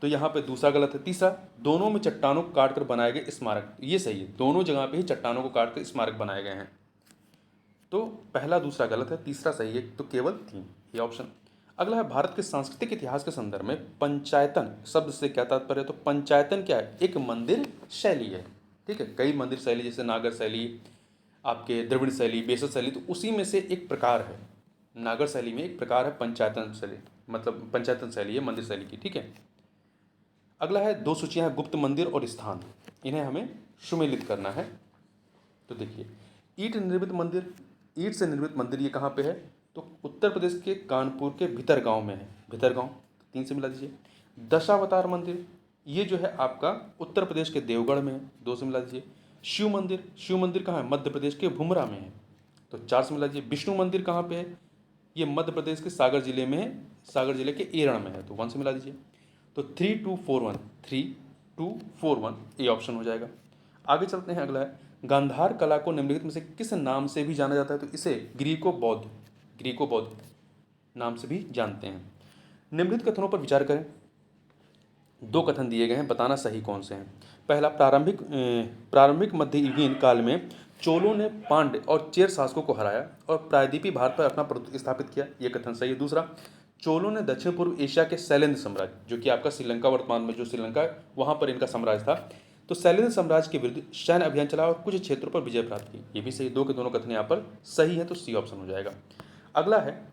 तो यहाँ पे दूसरा गलत है। तीसरा, दोनों में चट्टानों को काट कर बनाए गए स्मारक, ये सही है, दोनों जगह पे ही चट्टानों को काट कर स्मारक बनाए गए हैं। तो पहला दूसरा गलत है, तीसरा सही है, तो केवल 3 ये ऑप्शन। अगला है, भारत के सांस्कृतिक इतिहास के संदर्भ में पंचायतन शब्द से क्या तात्पर्य है। तो पंचायतन क्या है, एक मंदिर शैली है। ठीक है, कई मंदिर शैली जैसे नागर शैली, आपके द्रविड़ शैली, बेसर शैली, तो उसी में से एक प्रकार है। नागर शैली में एक प्रकार है पंचायतन शैली, मतलब पंचायतन शैली है मंदिर शैली की। ठीक है, अगला है, 2 सूचियां हैं, गुप्त मंदिर और स्थान, इन्हें हमें सुमेलित करना है। तो देखिए, ईंट से निर्मित मंदिर ये कहाँ पे है। तो उत्तर प्रदेश के कानपुर के भितरगांव में है। भितरगांव 3 से मिला दीजिए। दशावतार मंदिर ये जो है आपका उत्तर प्रदेश के देवगढ़ में है, 2 से मिला दीजिए। शिव मंदिर कहाँ है, मध्य प्रदेश के भुमरा में है, तो 4 से मिला दीजिए। विष्णु मंदिर कहाँ पे है, ये मध्य प्रदेश के सागर जिले में है, सागर जिले के एरण में है, तो 1 से मिला दीजिए। तो 3241 ये ऑप्शन हो जाएगा। आगे चलते हैं, अगला है, गांधार कला को निम्नलिखित में से किस नाम से भी जाना जाता है। तो इसे ग्रीको बौद्ध नाम से भी जानते हैं। निम्नलिखित कथनों पर विचार करें। 2 कथन दिए गए हैं, बताना सही कौन से हैं। पहला, प्रारंभिक मध्ययुगीन काल में चोलों ने पांड्य और चेर शासकों को हराया और प्रायद्वीपीय भारत पर अपना प्रभुत्व स्थापित किया, यह कथन सही है। दूसरा, चोलों ने दक्षिण पूर्व एशिया के शैलेंद्र साम्राज्य, जो कि आपका श्रीलंका, वर्तमान में जो श्रीलंका है वहाँ पर इनका साम्राज्य था, तो शैलेंद्र साम्राज्य के विरुद्ध सैन्य अभियान चला और कुछ क्षेत्रों पर विजय प्राप्त की, ये भी सही। 2 के दोनों कथन यहाँ पर सही है, तो सी ऑप्शन हो जाएगा। अगला है,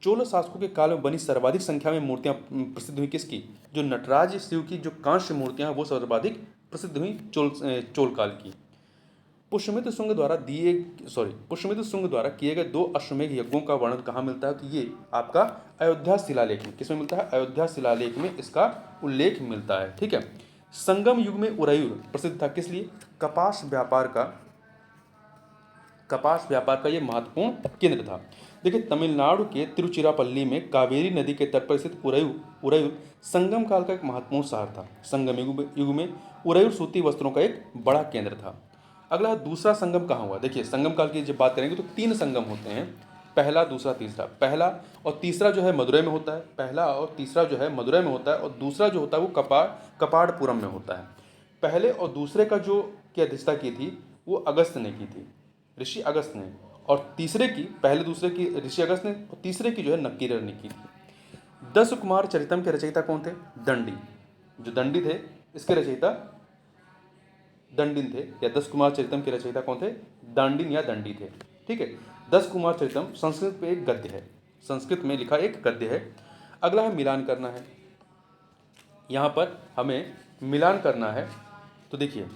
चोल शासकों के काल में बनी सर्वाधिक संख्या में मूर्तियां प्रसिद्ध हुई किसकी। जो नटराज शिव की जो कांस्य मूर्तियां हैं वो सर्वाधिक प्रसिद्ध हुई चोल काल की। पुष्यमित्र शुंग द्वारा किए गए 2 अश्वमेध यज्ञों का वर्णन कहाँ मिलता है। तो ये आपका अयोध्या शिलालेख में, किसमें मिलता है, अयोध्या शिलालेख में इसका उल्लेख मिलता है। ठीक है, संगम युग में उरयूर प्रसिद्ध था, किस लिए, कपास व्यापार का यह महत्वपूर्ण केंद्र था। देखिए, तमिलनाडु के तिरुचिरापल्ली में कावेरी नदी के तट पर स्थित उरयूर संगम काल का एक महत्वपूर्ण शहर था। संगम युग में उरयूर सूती वस्त्रों का एक बड़ा केंद्र था। अगला, दूसरा संगम कहाँ हुआ। देखिए, संगम काल की जब बात करेंगे तो 3 संगम होते हैं, पहला, दूसरा, तीसरा। पहला और तीसरा जो है मदुरै में होता है, और दूसरा जो होता है वो कपाड़पुरम में होता है। पहले और दूसरे का जो की अध्यक्षता की थी वो अगस्त ने की थी, ऋषि अगस्त ने, और तीसरे की, पहले दूसरे की ऋषि अगस्त ने, और तीसरे की जो है नक्कीरर ने की थी। 10 कुमार चरितम के रचयिता कौन थे, दंडी, जो दंडी थे इसके रचयिता दंडिन थे, या 10 कुमार चरितम के रचयिता कौन थे, दांडिन या दंडी थे। ठीक है, 10 कुमार चरितम संस्कृत में एक गद्य है, संस्कृत में लिखा एक गद्य है। अगला है, मिलान करना है। यहाँ पर हमें मिलान करना है। तो देखिए,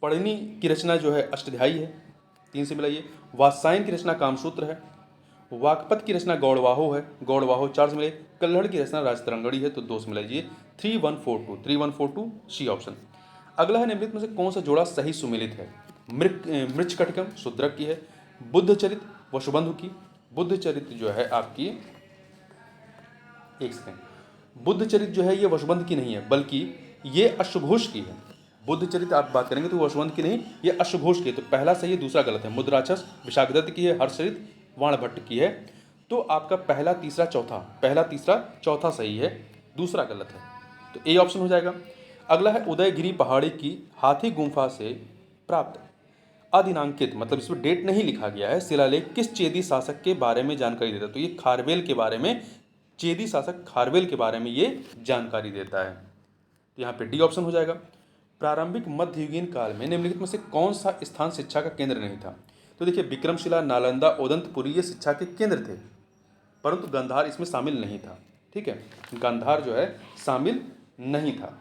पढ़नी की रचना जो है अष्टाध्यायी है, 3 से मिलाइए। वात्सायन की रचना कामसूत्र है। वाकपत की रचना गौड़वाहो है, गौड़वाहो 4 से मिले। कल्हड़ की रचना राजतरंगड़ी है, तो 2 से मिलाइए। 3142 सी ऑप्शन। अगला है, निम्नलिखित में से कौन सा जोड़ा सही सुमेलित है। मृच्छकटिकम शूद्रक की है। बुद्धचरित वसुबंधु की। बुद्धचरित जो है आपकी, एक सेकेंड, बुद्धचरित जो है ये वसुबंध की नहीं है बल्कि ये अश्वघोष की है। बुद्धचरित आप बात करेंगे तो वसुबंध की नहीं, ये अश्वघोष की है। तो पहला सही है, दूसरा गलत है। मुद्राक्षस विशाखदत्त की है। हर्षचरित वाणभट्ट की है। तो आपका पहला तीसरा चौथा सही है, दूसरा गलत है। तो ए ऑप्शन हो जाएगा। अगला है उदयगिरी पहाड़ी की हाथी गुम्फा से प्राप्त अदिनांकित, मतलब इसमें डेट नहीं लिखा गया है, शिलालेख किस चेदी शासक के बारे में जानकारी देता है। तो ये खारवेल के बारे में, चेदी शासक खारवेल के बारे में ये जानकारी देता है। तो यहाँ पे डी ऑप्शन हो जाएगा। प्रारंभिक मध्ययुगीन काल में निम्नलिखित में से कौन सा स्थान शिक्षा का केंद्र नहीं था। तो देखिए विक्रमशिला, नालंदा, ओदंतपुरी ये शिक्षा के केंद्र थे, परंतु गांधार इसमें शामिल नहीं था। ठीक है, गांधार जो है शामिल नहीं था।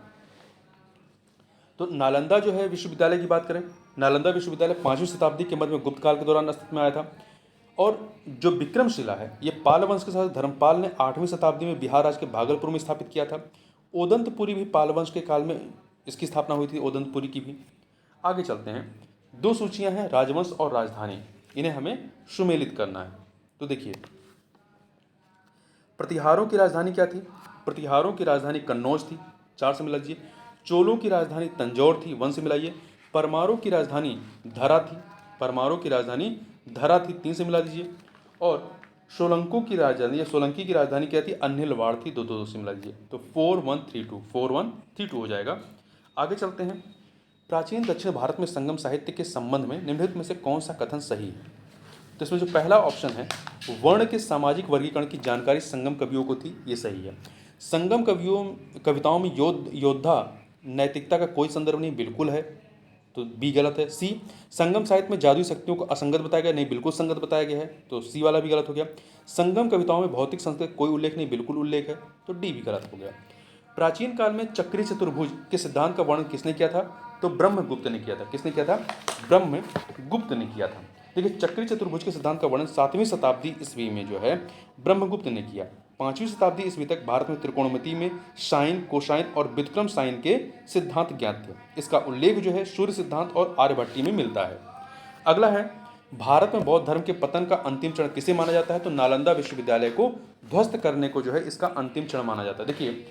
तो नालंदा जो है विश्वविद्यालय की बात करें, नालंदा विश्वविद्यालय 5वीं शताब्दी के मध्य में गुप्त काल के दौरान अस्तित्व में आया था। और जो विक्रमशिला है ये पाल वंश के साथ धर्मपाल ने 8वीं शताब्दी में बिहार राज्य के भागलपुर में स्थापित किया था। ओदंतपुरी भी पाल वंश के काल में इसकी स्थापना हुई थी, ओदंतपुरी की भी। आगे चलते हैं, दो सूचियां हैं राजवंश और राजधानी, इन्हें हमें सुमेलित करना है। तो देखिए प्रतिहारों की राजधानी क्या थी। प्रतिहारों की राजधानी कन्नौज थी, 4 से मिला लीजिए। चोलों की राजधानी तंजौर थी, 1 से मिलाइए। परमारों की राजधानी धरा थी, परमारों की राजधानी धरा थी, 3 से मिला दीजिए। और सोलंकों की राजधानी या सोलंकी की राजधानी क्या थी, अन्हिलवाड़ थी, 2 से मिला दीजिए। तो 4132 हो जाएगा। आगे चलते हैं, प्राचीन दक्षिण भारत में संगम साहित्य के संबंध में निम्नलिखित में से कौन सा कथन सही है। तो इसमें जो पहला ऑप्शन है वर्ण के सामाजिक वर्गीकरण की जानकारी संगम कवियों को थी, ये सही है। संगम कविताओं में योद्धा नैतिकता का कोई संदर्भ नहीं, बिल्कुल है, तो बी गलत है। सी, संगम साहित्य में जादुई शक्तियों को असंगत बताया गया, नहीं बिल्कुल संगत बताया गया है, तो सी वाला भी गलत हो गया। संगम कविताओं में भौतिक संस्कृति का कोई उल्लेख नहीं, बिल्कुल उल्लेख है, तो डी भी गलत हो गया। प्राचीन काल में चक्री चतुर्भुज के सिद्धांत का वर्णन किसने किया था। तो ब्रह्मगुप्त ने किया था। किसने किया था, ब्रह्मगुप्त ने किया था। देखिए चक्री चतुर्भुज के सिद्धांत का वर्णन 7वीं शताब्दी ईस्वी में जो है ब्रह्मगुप्त ने किया। 5वीं शताब्दी ईस्वी तक भारत में त्रिकोणमिति में साइन, कोसाइन और व्युत्क्रम साइन के सिद्धांत ज्ञात थे। इसका उल्लेख जो है सूर्य सिद्धांत और आर्यभट्टी में मिलता है। अगला है, भारत में बौद्ध धर्म के पतन का अंतिम चरण किसे माना जाता है। तो नालंदा विश्वविद्यालय को ध्वस्त करने को जो है इसका अंतिम चरण माना जाता है। देखिए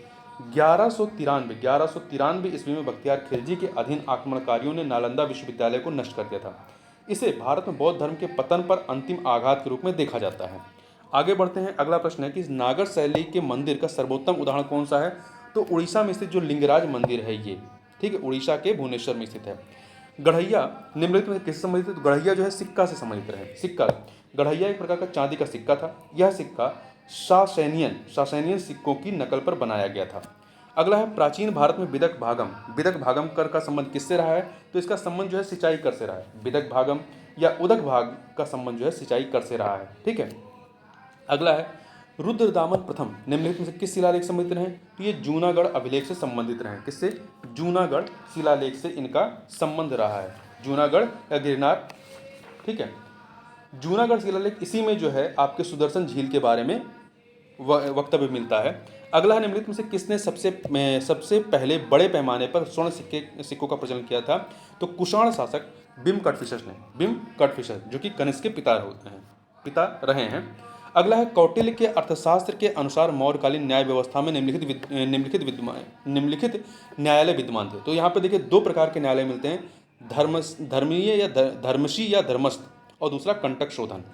1193 ईस्वी में बख्तियार खिलजी के अधीन आक्रमणकारियों ने नालंदा विश्वविद्यालय को नष्ट कर दिया था। इसे भारत में बौद्ध धर्म के पतन पर अंतिम आघात के रूप में देखा जाता है। आगे बढ़ते हैं, अगला प्रश्न है कि नागर शैली के मंदिर का सर्वोत्तम उदाहरण कौन सा है। तो उड़ीसा में स्थित जो लिंगराज मंदिर है ये, ठीक है, उड़ीसा के भुवनेश्वर में स्थित है। गढ़ैया निम्नलिखित में किससे संबंधित है। तो गढ़ैया जो है सिक्का से संबंधित रहे। सिक्का, गढ़ैया एक प्रकार का चांदी का सिक्का था। यह सिक्का सासैनियन सिक्कों की नकल पर बनाया गया था। अगला है, प्राचीन भारत में बिदक भागम कर का संबंध किससे रहा है। तो इसका संबंध जो है सिंचाई कर से रहा है। बिदक भागम या उदक भाग का संबंध जो है सिंचाई कर से रहा है। ठीक है। अगला है, रुद्रदामन प्रथम निम्नलिखित में से किस शिलालेख से संबंधित रहे। तो ये जूनागढ़ अभिलेख से संबंधित रहे। किससे, जूनागढ़ शिलालेख से इनका संबंध रहा है। जूनागढ़ या गिरनार, ठीक है। जूनागढ़ शिलालेख, इसी में जो है आपके सुदर्शन झील के बारे में वक्तव्य मिलता है। अगला है, निम्नलिखित में से किसने सबसे पहले बड़े पैमाने पर स्वर्ण सिक्कों का प्रचलन किया था। तो कुषाण शासक बिम कटफिशस ने, जो कि कनिष्क के पिता रहे हैं। अगला है, कौटिल्य के अर्थशास्त्र के अनुसार मौर्यकालीन न्याय व्यवस्था में निम्नलिखित न्यायालय विद्यमान थे। तो यहाँ पे देखिए 2 प्रकार के न्यायालय मिलते हैं, धर्मीय या धर्मशी या धर्मस्थ, और दूसरा कंटक शोधन।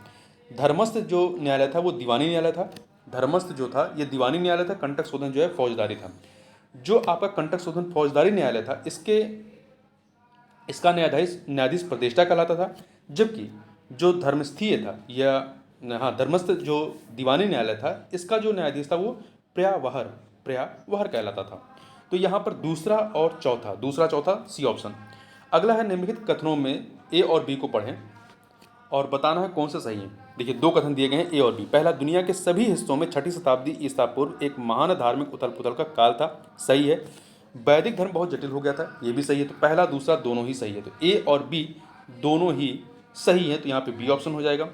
धर्मस्थ जो न्यायालय था वो दीवानी न्यायालय था। धर्मस्थ जो था ये दीवानी न्यायालय था। कंटक शोधन जो है फौजदारी था। जो आपका कंटक शोधन फौजदारी न्यायालय था इसका न्यायाधीश प्रतिष्ठा कहलाता था, जबकि जो धर्मस्थीय था या धर्मस्थ जो दीवानी न्यायालय था इसका जो न्यायाधीश था वो पर्यावहर कहलाता था। तो यहाँ पर दूसरा चौथा सी ऑप्शन। अगला है, निम्नलिखित कथनों में ए और बी को पढ़ें और बताना है कौन सा सही है। देखिए 2 कथन दिए गए हैं ए और बी। पहला, दुनिया के सभी हिस्सों में 6ठी शताब्दी ईसा पूर्व एक महान धार्मिक उथल पुथल का काल था, सही है। वैदिक धर्म बहुत जटिल हो गया था, ये भी सही है। तो पहला दूसरा दोनों ही सही है, तो ए और बी दोनों ही सही है, तो यहाँ पे बी ऑप्शन हो जाएगा।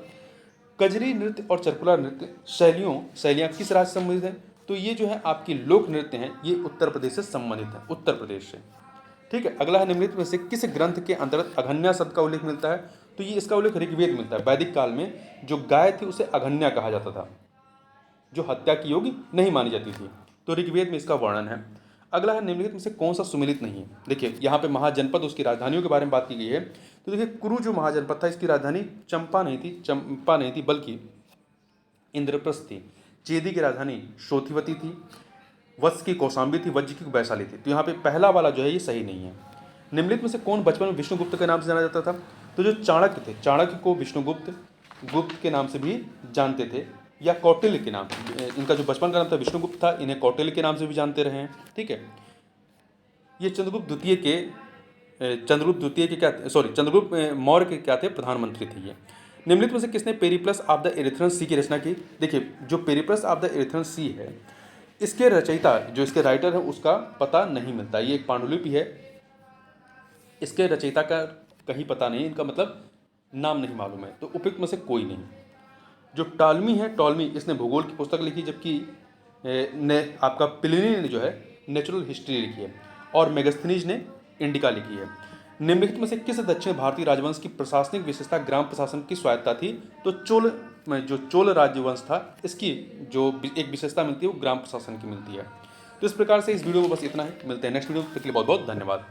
कजरी नृत्य और चरकुला नृत्य शैलियाँ किस राज्य से संबंधित हैं। तो ये जो है आपकी लोक नृत्य हैं, ये उत्तर प्रदेश से संबंधित है, उत्तर प्रदेश से। ठीक है। अगला है निम्नलिखित में से किस ग्रंथ के अंतर्गत अघन्या शब्द का उल्लेख मिलता है? तो ये इसका उल्लेख ऋग्वेद मिलता है। वैदिक काल में जो गाय थी उसे अघन्या कहा जाता था, जो हत्या की योग्य नहीं मानी जाती थी। तो ऋग्वेद में इसका वर्णन है। अगला है निम्नलिखित में से कौन सा सुमेलित नहीं है? देखिए यहाँ पे महाजनपद, उसकी राजधानियों के बारे में बात की गई है। तो देखिए कुरु जो महाजनपद था, इसकी राजधानी चंपा नहीं थी बल्कि इंद्रप्रस्थ थी। चेदी की राजधानी शोथिवती थी। वत्स की कौशाम्बी थी। वज्र की वैशाली थी। तो यहाँ पे पहला वाला जो है ये सही नहीं है। निम्नलिखित में से कौन बचपन में विष्णुगुप्त के नाम से जाना जाता था? तो जो चाणक्य थे, चाणक्य को विष्णुगुप्त गुप्त के नाम से भी जानते थे, या कौटिल्य के नाम। इनका जो बचपन का नाम था विष्णुगुप्त था, इन्हें कौटिल्य के नाम से भी जानते रहे हैं। ठीक है। ये चंद्रगुप्त मौर्य के क्या थे? प्रधानमंत्री थे ये। निम्नलिखित में से किसने पेरिप्लस ऑफ द एरिथ्रस सी की रचना की? देखिए जो पेरिप्लस ऑफ द एरिथ्रस सी है, इसके रचयिता जो इसके राइटर है उसका पता नहीं मिलता। ये एक पांडुलिपि है, इसके रचयिता का कहीं पता नहीं, इनका मतलब नाम नहीं मालूम है। तो उपयुक्त में से कोई नहीं। जो टॉलमी है, टॉलमी इसने भूगोल की पुस्तक लिखी, जबकि आपका प्लिनी ने जो है नेचुरल हिस्ट्री लिखी है, और मेगस्थनीज ने इंडिका लिखी है। निम्नलिखित में से किस दक्षिण भारतीय राजवंश की प्रशासनिक विशेषता ग्राम प्रशासन की स्वायत्ता थी? तो चोल राजवंश था, इसकी जो एक विशेषता मिलती है वो ग्राम प्रशासन की मिलती है। तो इस प्रकार से इस वीडियो में बस इतना ही। मिलते हैं नेक्स्ट वीडियो, तक के लिए बहुत बहुत धन्यवाद।